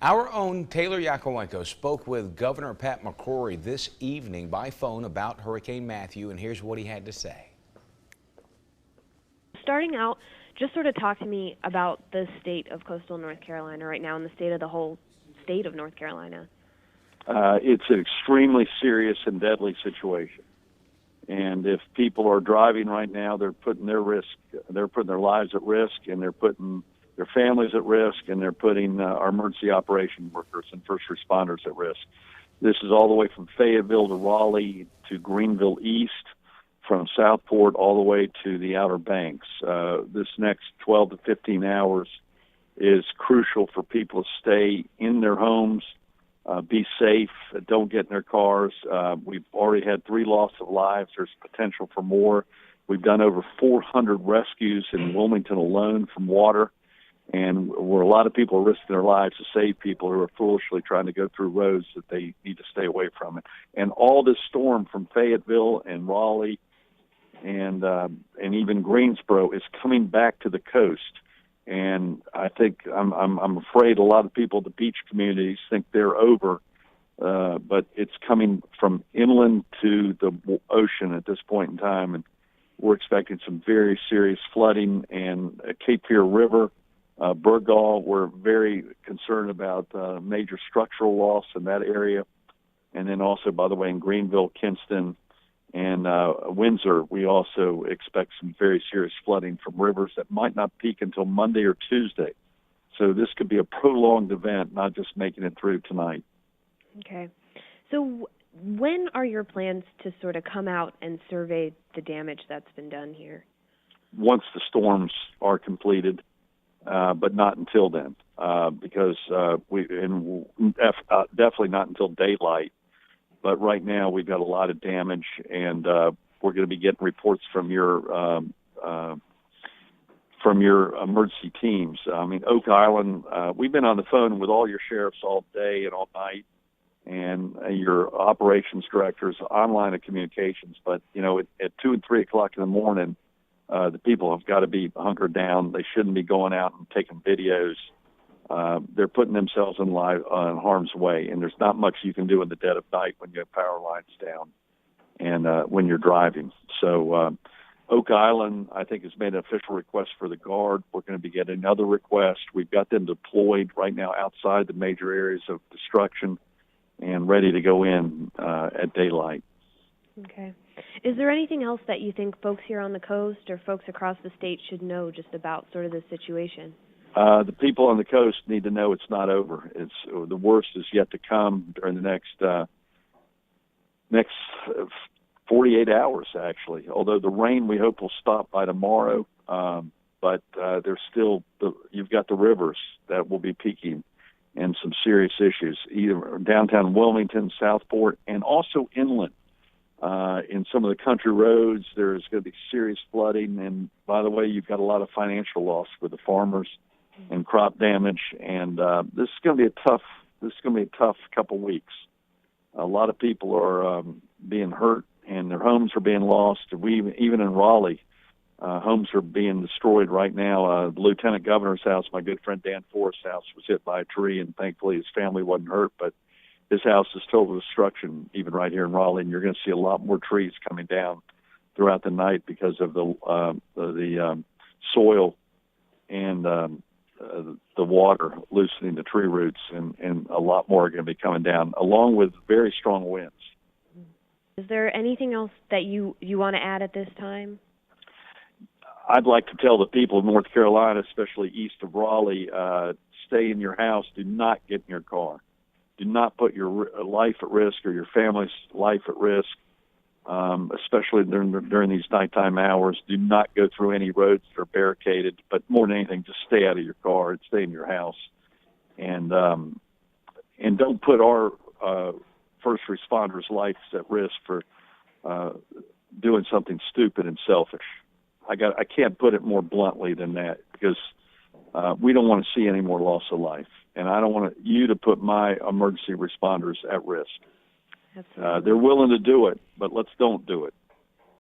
Our own Taylor Yakowenko spoke with Governor Pat McCrory this evening by phone about Hurricane Matthew, and here's what he had to say. Starting out, just sort of talk to me about the state of coastal North Carolina right now and the state of the whole state of North Carolina. It's an extremely serious and deadly situation. And if people are driving right now, they're putting their lives at risk, and they're putting their families at risk, and they're putting our emergency operation workers and first responders at risk. This is all the way from Fayetteville to Raleigh to Greenville East, from Southport all the way to the Outer Banks. This next 12 to 15 hours is crucial for people to stay in their homes, be safe, don't get in their cars. We've already had 3 losses of lives. There's potential for more. We've done over 400 rescues in Wilmington alone from water, and where a lot of people are risking their lives to save people who are foolishly trying to go through roads that they need to stay away from. And all this storm from Fayetteville and Raleigh and even Greensboro is coming back to the coast. And I think I'm afraid a lot of people at the beach communities think they're over, but it's coming from inland to the ocean at this point in time, and we're expecting some very serious flooding. And Cape Fear River, Burgaw, we're very concerned about major structural loss in that area. And then also, by the way, in Greenville, Kinston, and Windsor, we also expect some very serious flooding from rivers that might not peak until Monday or Tuesday. So this could be a prolonged event, not just making it through tonight. Okay. So when are your plans to sort of come out and survey the damage that's been done here? Once the storms are completed, but not until then, because definitely not until daylight. But right now we've got a lot of damage, and we're going to be getting reports from your emergency teams. I mean, Oak Island, we've been on the phone with all your sheriffs all day and all night, and your operations directors, online of communications. But you know, at 2 and 3 o'clock in the morning, the people have got to be hunkered down. They shouldn't be going out and taking videos. They're putting themselves in harm's way, and there's not much you can do in the dead of night when you have power lines down and when you're driving. So Oak Island, I think, has made an official request for the Guard. We're going to be getting another request. We've got them deployed right now outside the major areas of destruction and ready to go in at daylight. Okay. Is there anything else that you think folks here on the coast or folks across the state should know just about sort of this situation? The people on the coast need to know it's not over. The worst is yet to come during the next 48 hours, actually. Although the rain, we hope, will stop by tomorrow. But there's still you've got the rivers that will be peaking, and some serious issues, either downtown Wilmington, Southport, and also inland. In some of the country roads, there's going to be serious flooding. And by the way, you've got a lot of financial loss for the farmers and crop damage, and this is going to be a tough couple weeks. A lot of people are being hurt, and their homes are being lost. Even in Raleigh, homes are being destroyed right now. The lieutenant governor's house, my good friend Dan Forrest's house, was hit by a tree, and thankfully his family wasn't hurt, but his house is total destruction, even right here in Raleigh, and you're going to see a lot more trees coming down throughout the night because of the soil and the water loosening the tree roots, and a lot more are going to be coming down, along with very strong winds. Is there anything else that you want to add at this time? I'd like to tell the people of North Carolina, especially east of Raleigh, stay in your house. Do not get in your car. Do not put your life at risk or your family's life at risk, especially during these nighttime hours. Do not go through any roads that are barricaded, but more than anything, just stay out of your car and stay in your house. And don't put our first responders' lives at risk for doing something stupid and selfish. I can't put it more bluntly than that, because we don't want to see any more loss of life, and I don't want you to put my emergency responders at risk. They're willing to do it, but let's don't do it.